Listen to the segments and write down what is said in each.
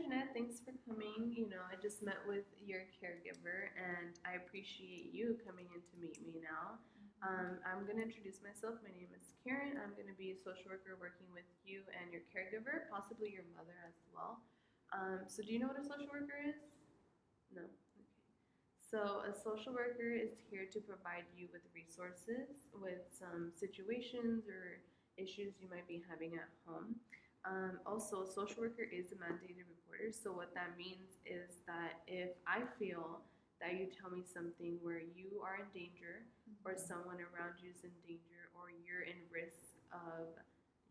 Jeanette. Thanks for coming. I just met with your caregiver, and I appreciate you coming in to meet me now. I'm going to introduce myself. My name is Karen. I'm going to be a social worker working with you and your caregiver, possibly your mother as well. So, do you know what a social worker is? No? Okay. So, a social worker is here to provide you with resources, with some situations or issues you might be having at home. Also, a social worker is a mandated reporter. So, what that means is that if I feel that you tell me something where you are in danger, or someone around you is in danger, or you're in risk of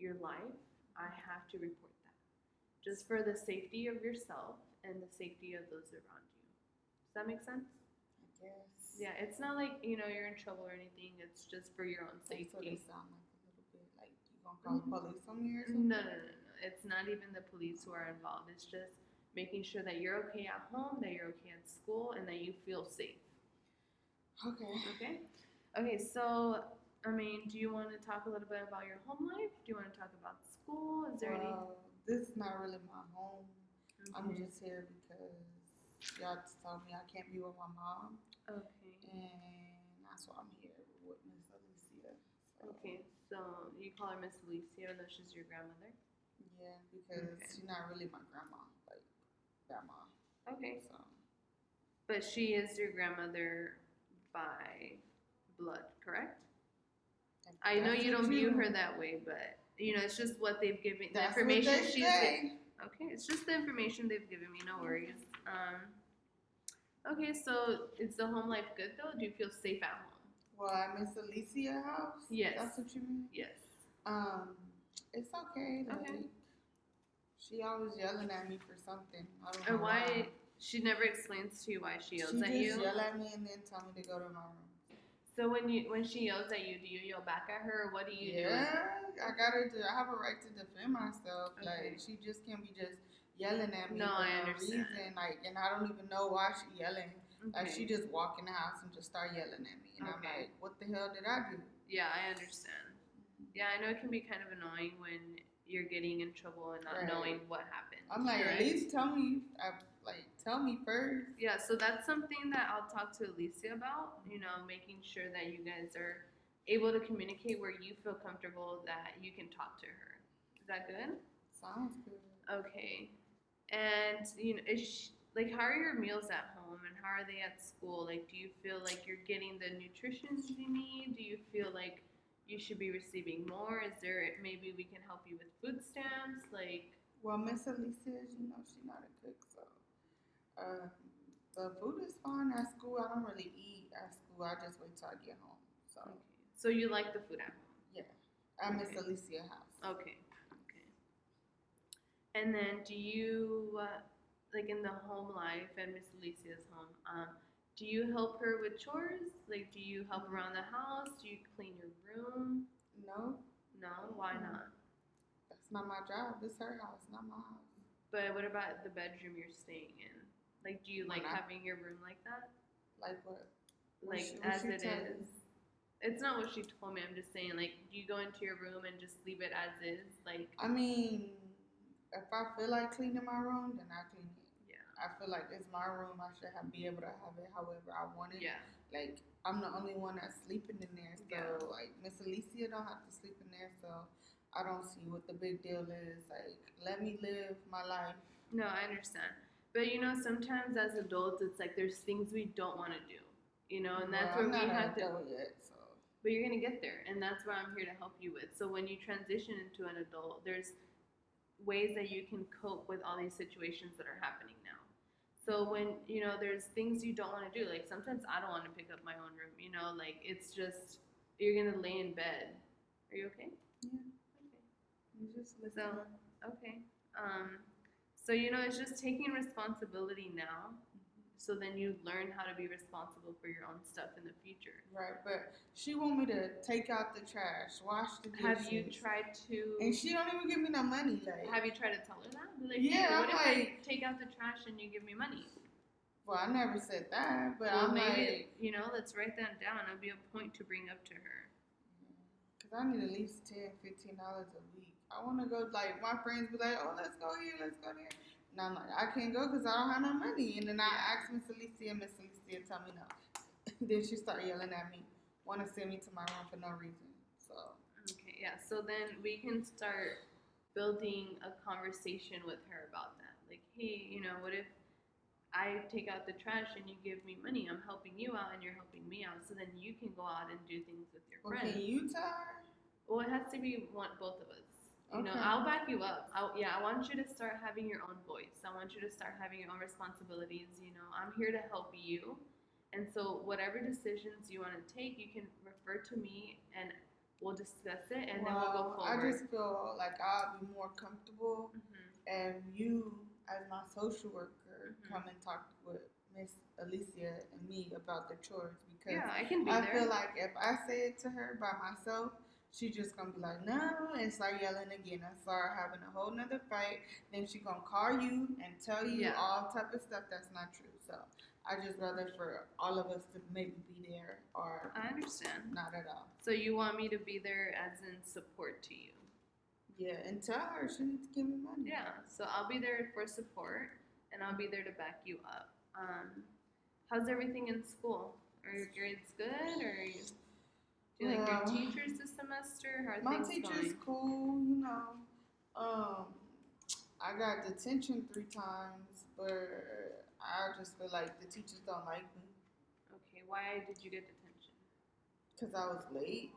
your life, I have to report that. Just for the safety of yourself and the safety of those around you. Does that make sense? Yes. Yeah, it's not like, you're in trouble or anything. It's just for your own That's what safety. it sound like a little bit. Like you gonna call the police on me or something? No. It's not even the police who are involved. It's just making sure that you're okay at home, that you're okay at school, and that you feel safe. Okay. Okay? Okay, so, do you want to talk a little bit about your home life? Do you want to talk about school? Is there any? This is not really my home. Okay. I'm just here because y'all just told me I can't be with my mom. Okay. And that's why I'm here with Miss Alicia. So. Okay, so you call her Miss Alicia, even though she's your grandmother? Yeah, because she's not really my grandma, like grandma. Okay. So. But she is your grandmother by blood, correct? I know you don't view her that way, but it's just what they've given. The information she's okay. It's just the information they've given me. No worries. Okay, so is the home life good though? Do you feel safe at home? Well, at Miss Alicia's house. Yes. That's what you mean. Yes. It's okay. Like, okay. She always yelling at me for something. I don't know why. She never explains to you why she yells at you. She just yell at me and then tell me to go to my room. So when she yells at you, do you yell back at her, or what do you do? Yeah, I have a right to defend myself. Okay. Like she just can't be just yelling at me for no reason. Like, and I don't even know why she yelling. Okay. Like she just walk in the house and just start yelling at me, and I'm like, what the hell did I do? Yeah, I understand. Yeah, I know it can be kind of annoying when you're getting in trouble and not knowing what happened. I'm like, at least tell me. Tell me first. Yeah, so that's something that I'll talk to Alicia about, making sure that you guys are able to communicate where you feel comfortable that you can talk to her. Is that good? Sounds good. Okay. And, how are your meals at home and how are they at school? Like, do you feel like you're getting the nutrition you need? Do you feel like you should be receiving more? Is there, maybe we can help you with food stamps? Well, Miss Alicia, she's not a cook, so. The food is fine at school. I don't really eat at school. I just wait till I get home. So. Okay. So you like the food at home? Yeah. At Miss Alicia's house. Okay. And then do you, in the home life at Miss Alicia's home, do you help her with chores? Like, do you help around the house? Do you clean your room? No. No? Why not? That's not my job. It's her house, not my house. But what about the bedroom you're staying in? Like, do you like having your room like that? Like what? As it is. It's not what she told me. I'm just saying, do you go into your room and just leave it as is? I mean, if I feel like cleaning my room, then I clean it. Yeah. I feel like it's my room. I should be able to have it however I want it. Yeah. Like, I'm the only one that's sleeping in there. So, Miss Alicia don't have to sleep in there. So, I don't see what the big deal is. Like, let me live my life. No, I understand. But, sometimes as adults, it's like there's things we don't want to do, and that's where we have to. Yet, so. But you're going to get there, and that's what I'm here to help you with. So when you transition into an adult, there's ways that you can cope with all these situations that are happening now. So when, there's things you don't want to do, like sometimes I don't want to pick up my own room, it's just, you're going to lay in bed. Are you okay? Yeah. Okay. You just listen. So, okay. So, it's just taking responsibility now. So then you learn how to be responsible for your own stuff in the future. Right, but she want me to take out the trash, wash the dishes. Have you tried to? And she don't even give me no money. Have you tried to tell her that? Yeah, what if I take out the trash and you give me money? Well, I never said that, but maybe, let's write that down. It'll be a point to bring up to her. Because I need at least $10, $15 a week. I want to go, my friends be like, oh, let's go here, let's go there. And I'm like, I can't go because I don't have no money. And then I Yeah. asked Miss Alicia, and Miss Alicia tell me no. Then she started yelling at me, want to send me to my room for no reason. So Okay, yeah. So then we can start building a conversation with her about that. Like, hey, what if I take out the trash and you give me money? I'm helping you out and you're helping me out. So then you can go out and do things with your well, friends. can you tell her? Well, it has to be both of us. Okay. I'll back you up. I want you to start having your own voice. I want you to start having your own responsibilities. I'm here to help you. And so, whatever decisions you want to take, you can refer to me and we'll discuss it and then we'll go I forward. just feel like I'll be more comfortable and you, as my social worker, come and talk with Miss Alicia and me about the chores because Yeah, I can be there. feel like if I say it to her by myself, she just gonna be like, no, and start yelling again and start having a whole nother fight. Then she gonna call you and tell you all type of stuff that's not true. So I just rather for all of us to maybe be there or I understand. not at all. So you want me to be there as in support to you? Yeah, and tell her she needs to give me money. Yeah, so I'll be there for support and I'll be there to back you up. How's everything in school? Are your grades good or do you like your teachers this semester? How are my things teacher's going? cool, I got detention 3 times, but I just feel like the teachers don't like me. Okay, why did you get detention? Because I was late.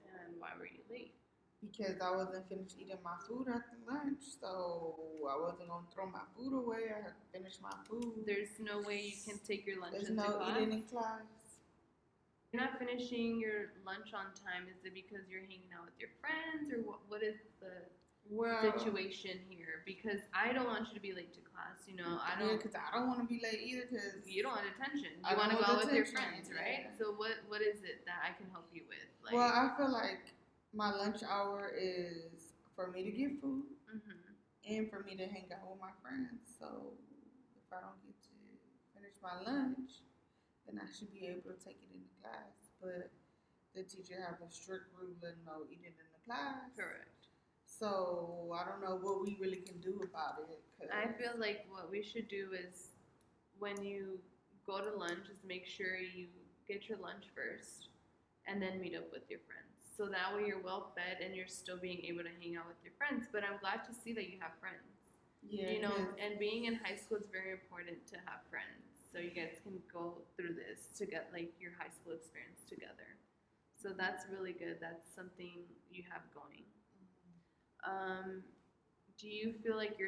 And why were you late? Because I wasn't finished eating my food after lunch, so I wasn't gonna throw my food away. I had to finish my food. There's no way you can take your lunch There's into no class? eating in class. You're not finishing your lunch on time. Is it because you're hanging out with your friends, or what is the situation here? Because I don't want you to be late to class. I don't. Yeah, because I don't want to be late either. Because you don't want attention. You want to go out with your friends, right? So what is it that I can help you with? Like, well, I feel like my lunch hour is for me to get food and for me to hang out with my friends. So if I don't get to finish my lunch, then I should be able to take it into class. But the teacher have a strict rule of no eating in the class. Correct. So I don't know what we really can do about it. I feel like what we should do is when you go to lunch is make sure you get your lunch first and then meet up with your friends. So that way you're well fed and you're still being able to hang out with your friends. But I'm glad to see that you have friends. Yeah. And being in high school is very important to have friends. So you guys can go through this to get like your high school experience together. So that's really good. That's something you have going. Do you feel like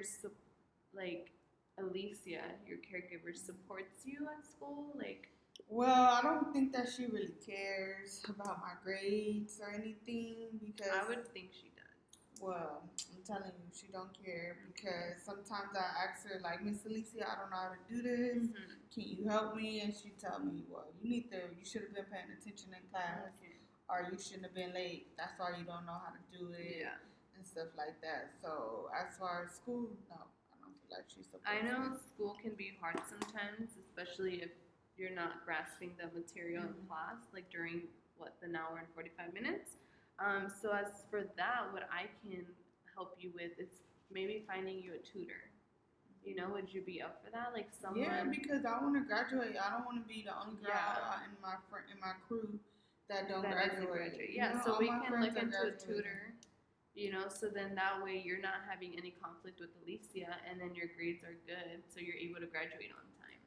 like Alicia, your caregiver, supports you at school? Like, well, I don't think that she really cares about my grades or anything because I would think she does. Well, I'm telling you, she don't care because sometimes I ask her like, Miss Alicia, I don't know how to do this. Can you help me? And she tell me, well, you should have been paying attention in class, or you shouldn't have been late. That's why you don't know how to do it. Yeah. And stuff like that. So as far as school, no, I don't feel like she's supposed I know school can be hard sometimes, especially if you're not grasping the material in class, like during an hour and 45 minutes. So as for that, what I can help you with is maybe finding you a tutor. Would you be up for that? Like someone? Yeah, because I want to graduate. I don't want to be the only girl in my crew that don't graduate. Yeah, so we can look into a tutor. So then that way you're not having any conflict with Alicia, and then your grades are good, so you're able to graduate on time.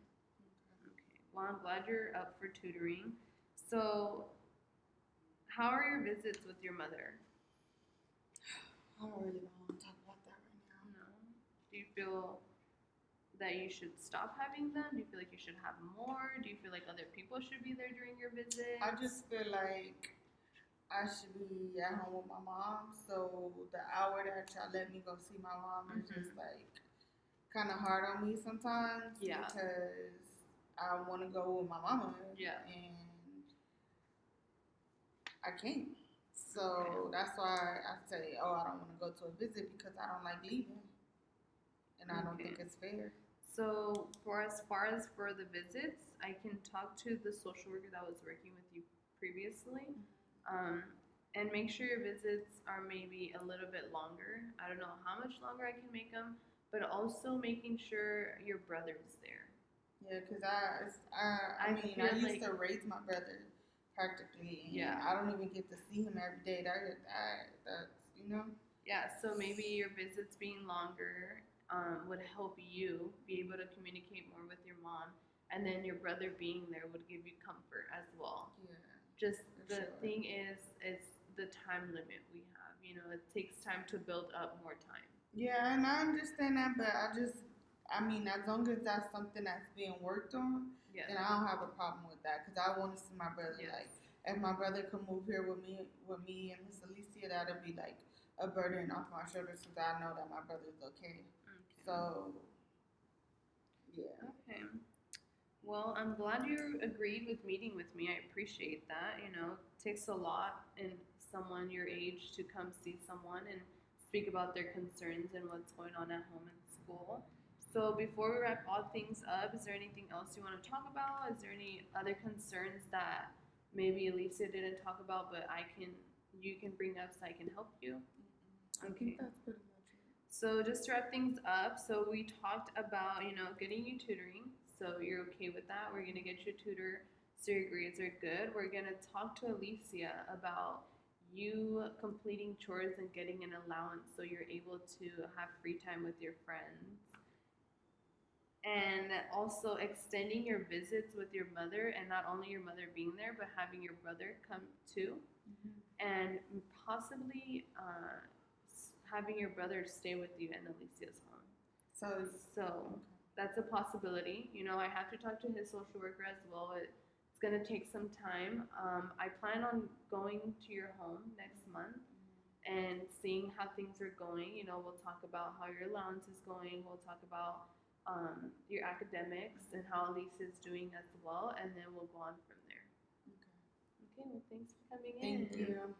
Okay. Well, I'm glad you're up for tutoring. So, how are your visits with your mother? I don't really want to talk about that right now. No. Do you feel that you should stop having them? Do you feel like you should have more? Do you feel like other people should be there during your visit? I just feel like I should be at home with my mom, so the hour that y'all let me go see my mom is just like kind of hard on me sometimes because I want to go with my mama and I can't. So that's why I say, I don't want to go to a visit because I don't like leaving and I don't think it's fair. So as far as for the visits, I can talk to the social worker that was working with you previously. And make sure your visits are maybe a little bit longer. I don't know how much longer I can make them, but also making sure your brother's there. Yeah, because I mean, I used to raise my brother practically, and Yeah. I don't even get to see him every day. That's, you know? Yeah, so maybe your visits being longer would help you be able to communicate more with your mom, and then your brother being there would give you comfort as well. Yeah. Just For the sure. thing is, it's the time limit we have. You know, it takes time to build up more time. Yeah, and I understand that, but I mean, as long as that's something that's being worked on, Yeah. then I don't have a problem with that because I want to see my brother. Yes. Like, if my brother could move here with me and Miss Alicia, that'd be like a burden off my shoulders since I know that my brother's okay. Okay. So, yeah. Okay. Well, I'm glad you agreed with meeting with me. I appreciate that. You know, it takes a lot in someone your age to come see someone and speak about their concerns and what's going on at home and school. So before we wrap all things up, is there anything else you want to talk about? Is there any other concerns that maybe Alicia didn't talk about, but you can bring up so I can help you? I think that's pretty much it. So just to wrap things up, so we talked about, you know, getting you tutoring. So you're okay with that. We're gonna get you a tutor so your grades are good. We're gonna talk to Alicia about you completing chores and getting an allowance so you're able to have free time with your friends. And also extending your visits with your mother, and not only your mother being there, but having your brother come too, and possibly having your brother stay with you in Alicia's home. So that's a possibility. You know, I have to talk to his social worker as well. It's going to take some time. I plan on going to your home next month and seeing how things are going. You know, we'll talk about how your allowance is going. We'll talk about your academics and how Alicia is doing as well, and then we'll go on from there. Okay, well, thanks for coming in. Thank you.